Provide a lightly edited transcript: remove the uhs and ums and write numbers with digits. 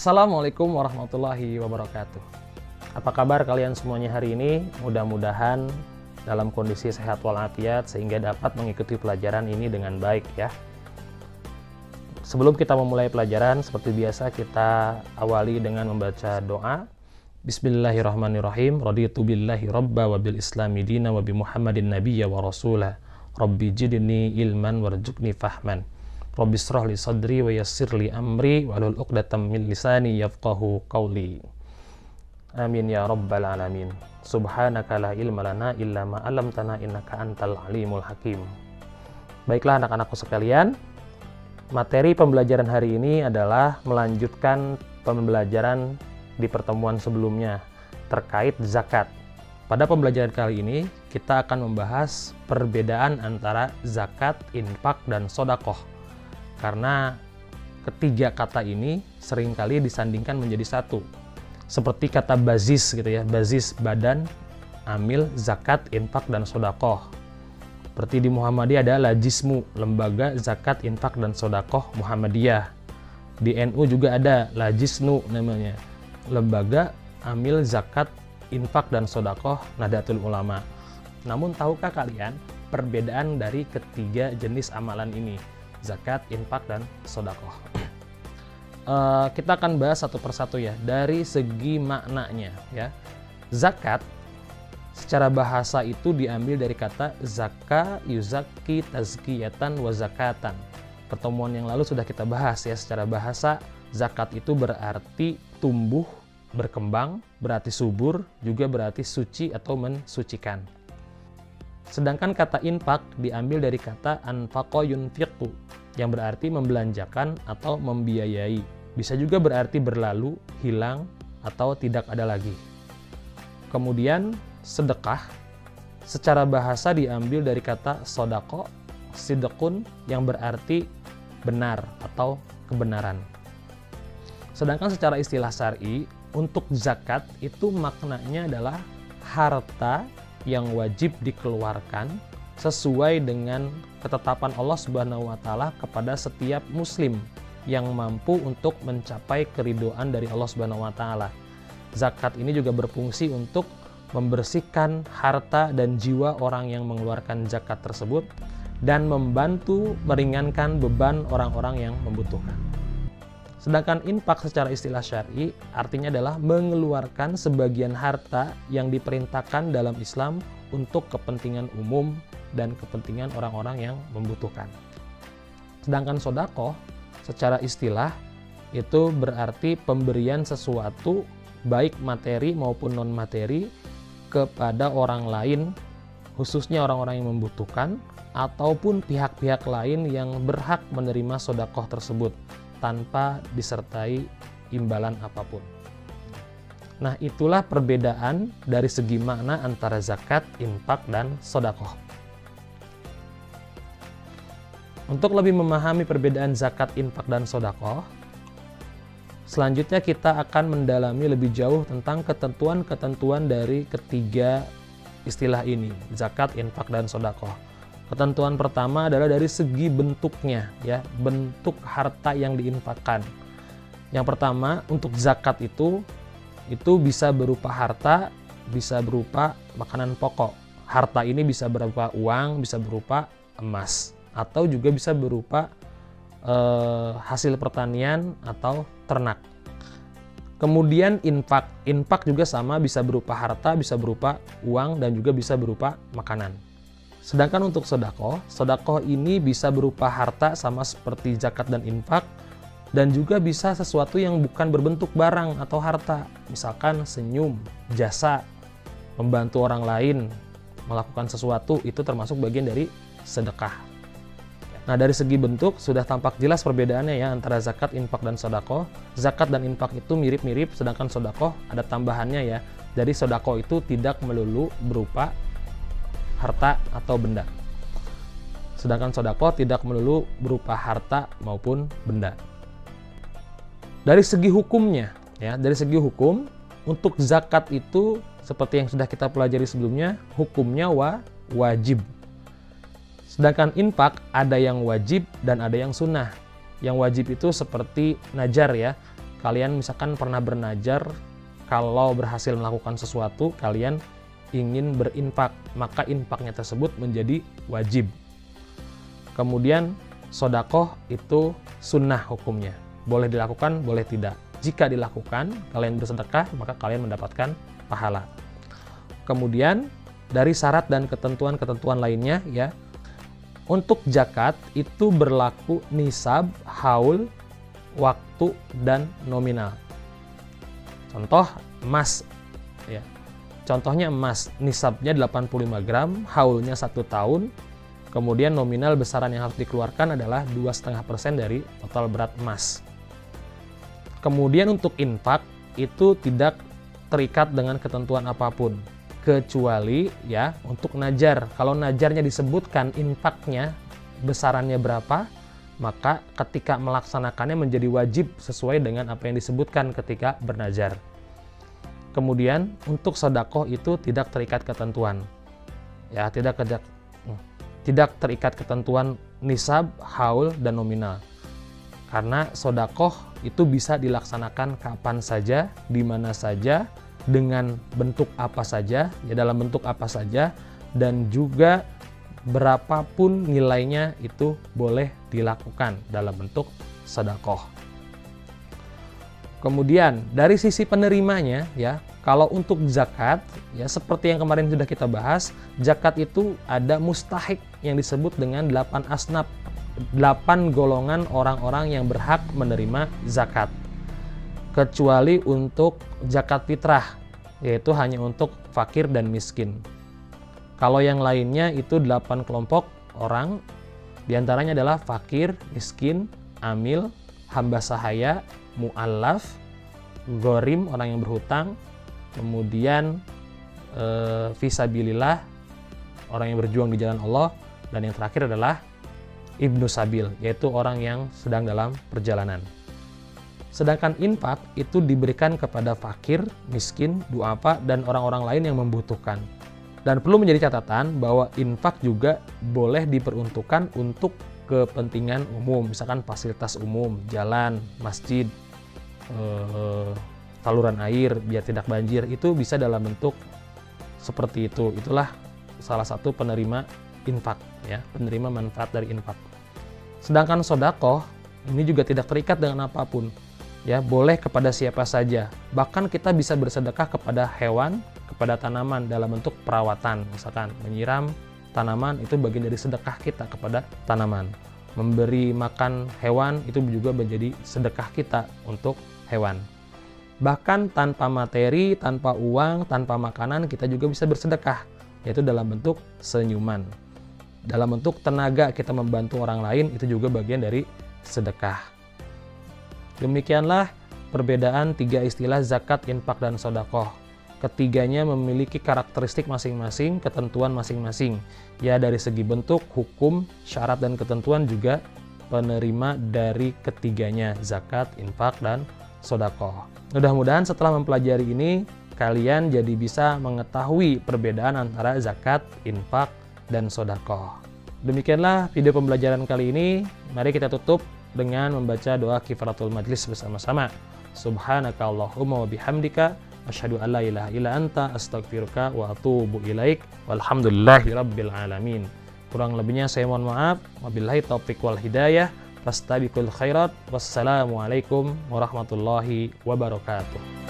Assalamualaikum warahmatullahi wabarakatuh. Apa kabar kalian semuanya hari ini? Mudah-mudahan dalam kondisi sehat walafiat sehingga dapat mengikuti pelajaran ini dengan baik ya. Sebelum kita memulai pelajaran, seperti biasa kita awali dengan membaca doa. Bismillahirrahmanirrahim. Raditu billahi rabba wa bil islami dina wa bi Muhammadin nabiyya wa rasulah. Rabbi jidni ilman warzuqni fahman. Rabbi shrah li sadri wa yassir li amri wahlul 'uqdatam min lisani yafqahu qawli. Amin ya rabbal alamin. Subhanaka la ilma lana illa ma 'allamtana innaka antal alimul hakim. Baiklah anak-anakku sekalian, materi pembelajaran hari ini adalah melanjutkan pembelajaran di pertemuan sebelumnya terkait zakat. Pada pembelajaran kali ini kita akan membahas perbedaan antara zakat, infak, dan sodakoh. Karena ketiga kata ini seringkali disandingkan menjadi satu. Seperti kata bazis gitu ya, bazis badan, amil, zakat, infak, dan sodakoh. Seperti di Muhammadiyah ada Lajismu, lembaga zakat, infak, dan sodakoh Muhammadiyah. Di NU juga ada Lajisnu namanya, lembaga amil, zakat, infak, dan sodakoh Nahdlatul Ulama. Namun tahukah kalian perbedaan dari ketiga jenis amalan ini? Zakat, infak, dan sodakoh. Kita akan bahas satu persatu ya, dari segi maknanya ya. Zakat secara bahasa itu diambil dari kata zaka yuzaki tazkiyatan wa zakatan. Pertemuan yang lalu sudah kita bahas ya, secara bahasa zakat itu berarti tumbuh, berkembang, berarti subur, juga berarti suci atau mensucikan. Sedangkan kata infak diambil dari kata anfaqa yunfiqu, yang berarti membelanjakan atau membiayai. Bisa juga berarti berlalu, hilang, atau tidak ada lagi. Kemudian sedekah secara bahasa diambil dari kata sodako, sidqun, yang berarti benar atau kebenaran. Sedangkan secara istilah syar'i, untuk zakat itu maknanya adalah harta yang wajib dikeluarkan sesuai dengan ketetapan Allah Subhanahu wa taala kepada setiap muslim yang mampu untuk mencapai keridhaan dari Allah Subhanahu wa taala. Zakat ini juga berfungsi untuk membersihkan harta dan jiwa orang yang mengeluarkan zakat tersebut dan membantu meringankan beban orang-orang yang membutuhkan. Sedangkan infak secara istilah syar'i artinya adalah mengeluarkan sebagian harta yang diperintahkan dalam Islam untuk kepentingan umum dan kepentingan orang-orang yang membutuhkan. Sedangkan sodakoh secara istilah itu berarti pemberian sesuatu baik materi maupun non materi kepada orang lain, khususnya orang-orang yang membutuhkan ataupun pihak-pihak lain yang berhak menerima sodakoh tersebut tanpa disertai imbalan apapun. Nah, itulah perbedaan dari segi makna antara zakat, infak, dan sodakoh. Untuk lebih memahami perbedaan zakat, infak, dan sodakoh, selanjutnya kita akan mendalami lebih jauh tentang ketentuan-ketentuan dari ketiga istilah ini, zakat, infak, dan sodakoh. Ketentuan pertama adalah dari segi bentuknya ya, bentuk harta yang diinfakkan. Yang pertama, untuk zakat itu bisa berupa harta, bisa berupa makanan pokok. Harta ini bisa berupa uang, bisa berupa emas, atau juga bisa berupa hasil pertanian atau ternak. Kemudian infak juga sama, bisa berupa harta, bisa berupa uang, dan juga bisa berupa makanan. Sedangkan untuk sodakoh ini bisa berupa harta sama seperti zakat dan infak, dan juga bisa sesuatu yang bukan berbentuk barang atau harta, misalkan senyum, jasa, membantu orang lain, melakukan sesuatu, itu termasuk bagian dari sedekah. Nah, dari segi bentuk sudah tampak jelas perbedaannya ya antara zakat, infak, dan sodakoh. Zakat dan infak itu mirip-mirip, sedangkan sodakoh ada tambahannya ya. Jadi sodakoh itu tidak melulu berupa harta atau benda. Sedangkan sodakoh tidak melulu berupa harta maupun benda. Dari segi hukumnya, ya, dari segi hukum, untuk zakat itu seperti yang sudah kita pelajari sebelumnya, hukumnya wajib. Sedangkan infak ada yang wajib dan ada yang sunnah. Yang wajib itu seperti najar ya, kalian misalkan pernah bernazar, kalau berhasil melakukan sesuatu, kalian ingin berinfak, maka infaknya tersebut menjadi wajib. Kemudian sodakoh itu sunnah hukumnya, boleh dilakukan, boleh tidak. Jika dilakukan, kalian bersedekah, maka kalian mendapatkan pahala. Kemudian dari syarat dan ketentuan-ketentuan lainnya ya, untuk zakat itu berlaku nisab, haul, waktu, dan nominal. Contoh emas ya. Contohnya emas, nisabnya 85 gram, haulnya 1 tahun, kemudian nominal besaran yang harus dikeluarkan adalah 2,5% dari total berat emas. Kemudian untuk infak itu tidak terikat dengan ketentuan apapun, kecuali ya untuk najar. Kalau najarnya disebutkan infaknya besarannya berapa, maka ketika melaksanakannya menjadi wajib sesuai dengan apa yang disebutkan ketika bernajar. Kemudian untuk sedekah itu tidak terikat ketentuan. Ya, tidak terikat ketentuan nisab, haul, dan nominal. Karena sedekah itu bisa dilaksanakan kapan saja, di mana saja, dengan bentuk apa saja, ya dalam bentuk apa saja, dan juga berapapun nilainya itu boleh dilakukan dalam bentuk sedekah. Kemudian dari sisi penerimanya ya, kalau untuk zakat ya seperti yang kemarin sudah kita bahas, zakat itu ada mustahik yang disebut dengan 8 asnaf, 8 golongan orang-orang yang berhak menerima zakat. Kecuali untuk zakat fitrah, yaitu hanya untuk fakir dan miskin. Kalau yang lainnya itu 8 kelompok orang, diantaranya adalah fakir, miskin, amil, hamba sahaya, mu'allaf, ghorim, orang yang berhutang, kemudian fisabilillah, orang yang berjuang di jalan Allah, dan yang terakhir adalah ibnu sabil, yaitu orang yang sedang dalam perjalanan. Sedangkan infak itu diberikan kepada fakir, miskin, duafa, dan orang-orang lain yang membutuhkan. Dan perlu menjadi catatan bahwa infak juga boleh diperuntukkan untuk kepentingan umum, misalkan fasilitas umum, jalan, masjid, saluran air biar tidak banjir, itu bisa dalam bentuk seperti itu. Itulah salah satu penerima infak, ya, penerima manfaat dari infak. Sedangkan sedekah ini juga tidak terikat dengan apapun. Ya, boleh kepada siapa saja. Bahkan kita bisa bersedekah kepada hewan, kepada tanaman dalam bentuk perawatan. Misalkan menyiram tanaman itu bagian dari sedekah kita kepada tanaman. Memberi makan hewan itu juga menjadi sedekah kita untuk hewan. Bahkan tanpa materi, tanpa uang, tanpa makanan kita juga bisa bersedekah, yaitu dalam bentuk senyuman. Dalam bentuk tenaga kita membantu orang lain itu juga bagian dari sedekah. Demikianlah perbedaan 3 istilah zakat, infak, dan sedekah. Ketiganya memiliki karakteristik masing-masing, ketentuan masing-masing. Ya, dari segi bentuk, hukum, syarat, dan ketentuan juga penerima dari ketiganya, zakat, infak, dan sedekah. Mudah-mudahan setelah mempelajari ini, kalian jadi bisa mengetahui perbedaan antara zakat, infak, dan sedekah. Demikianlah video pembelajaran kali ini. Mari kita tutup dengan membaca doa kifaratul majlis bersama-sama. Subhanakallahumma wa bihamdika asyhadu an la ilaha illa anta astaghfiruka wa atubu ilaik. Walhamdulillahirabbil alamin. Kurang lebihnya saya mohon maaf. Wabillahi taufiq wal hidayah. Fastabiqul khairat. Wassalamualaikum warahmatullahi wabarakatuh.